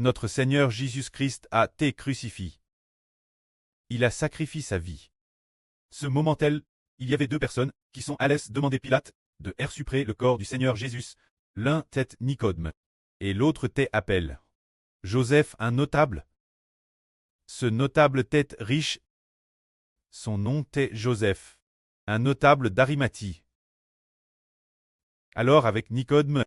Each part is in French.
Notre Seigneur Jésus-Christ a été crucifié. Il a sacrifié sa vie. Ce moment tel, il y avait deux personnes qui sont allées demander Pilate de récupérer le corps du Seigneur Jésus. L'un était Nicodème et l'autre était Appel. Joseph, un notable. Ce notable était riche. Son nom était Joseph, un notable d'Arimathie. Alors avec Nicodème,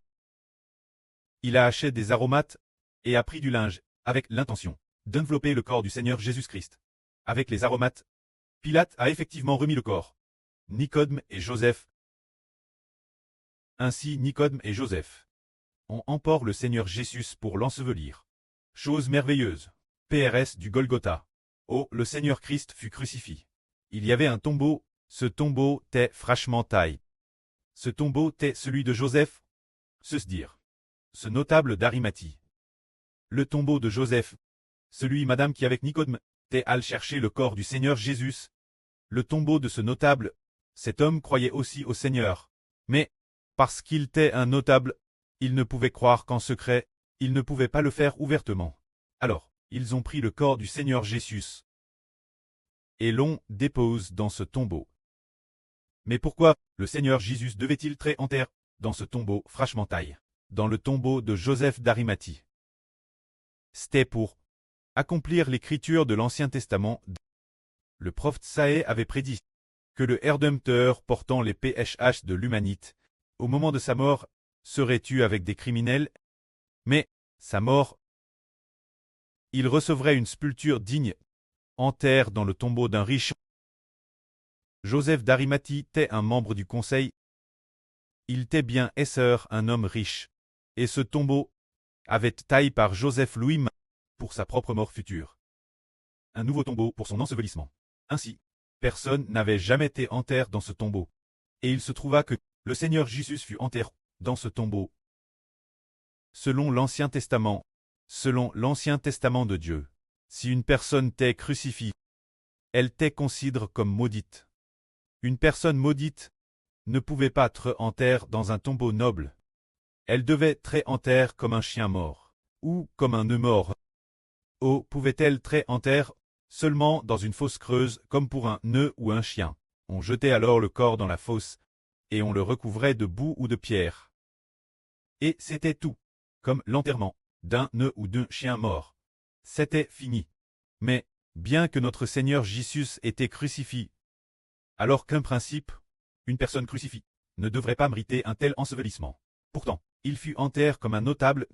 il a acheté des aromates et a pris du linge, avec l'intention d'envelopper le corps du Seigneur Jésus-Christ. Avec les aromates, Pilate a effectivement remis le corps. Nicodème et Joseph. Ainsi Nicodème et Joseph ont emporté le Seigneur Jésus pour l'ensevelir. Chose merveilleuse. PRS du Golgotha. Oh, le Seigneur Christ fut crucifié. Il y avait un tombeau, ce tombeau était fraîchement taillé. Ce tombeau était celui de Joseph, dire. Ce notable d'Arimathie. Le tombeau de Joseph, celui madame qui avec Nicodème, était allé chercher le corps du Seigneur Jésus. Le tombeau de ce notable, cet homme croyait aussi au Seigneur. Mais, parce qu'il était un notable, il ne pouvait croire qu'en secret, il ne pouvait pas le faire ouvertement. Alors, ils ont pris le corps du Seigneur Jésus et l'ont déposé dans ce tombeau. Mais pourquoi le Seigneur Jésus devait-il être enterré dans ce tombeau fraîchement taillé, dans le tombeau de Joseph d'Arimathie? C'était pour accomplir l'écriture de l'Ancien Testament. Le prophète Isaïe avait prédit que le Rédempteur portant les péchés de l'humanité, au moment de sa mort, serait tué avec des criminels, mais, sa mort, il recevrait une sépulture digne, enterré dans le tombeau d'un riche. Joseph d'Arimathie était un membre du conseil. Il était bien un homme riche, et ce tombeau avait été taillé par Joseph lui-même pour sa propre mort future. Un nouveau tombeau pour son ensevelissement. Ainsi, personne n'avait jamais été enterré dans ce tombeau. Et il se trouva que le Seigneur Jésus fut enterré dans ce tombeau. Selon l'Ancien Testament de Dieu, si une personne t'est crucifiée, elle t'est considérée comme maudite. Une personne maudite ne pouvait pas être enterrée dans un tombeau noble. Elle devait être enterrée comme un chien mort, ou comme un nœud mort. Ou pouvait-elle être enterrée seulement dans une fosse creuse comme pour un nœud ou un chien? On jetait alors le corps dans la fosse, et on le recouvrait de boue ou de pierre. Et c'était tout, comme l'enterrement d'un nœud ou d'un chien mort. C'était fini. Mais, bien que notre Seigneur Jésus était crucifié, alors qu'un principe, une personne crucifiée, ne devrait pas mériter un tel ensevelissement. Pourtant, il fut enterré comme un notable,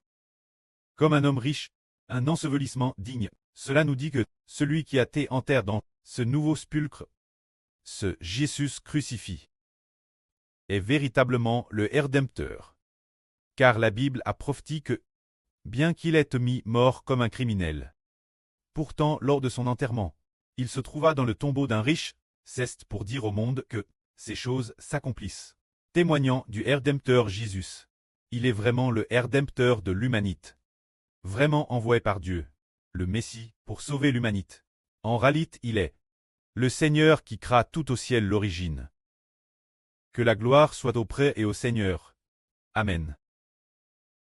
comme un homme riche, un ensevelissement digne. Cela nous dit que celui qui a été enterré dans ce nouveau sépulcre, ce Jésus crucifié, est véritablement le Rédempteur. Car la Bible a prophétisé que, bien qu'il ait été mis mort comme un criminel, pourtant lors de son enterrement, il se trouva dans le tombeau d'un riche, c'est pour dire au monde que ces choses s'accomplissent. Témoignant du Rédempteur Jésus. Il est vraiment le Rédempteur de l'humanité. Vraiment envoyé par Dieu, le Messie, pour sauver l'humanité. En réalité, il est le Seigneur qui créa tout au ciel l'origine. Que la gloire soit auprès et au Seigneur. Amen.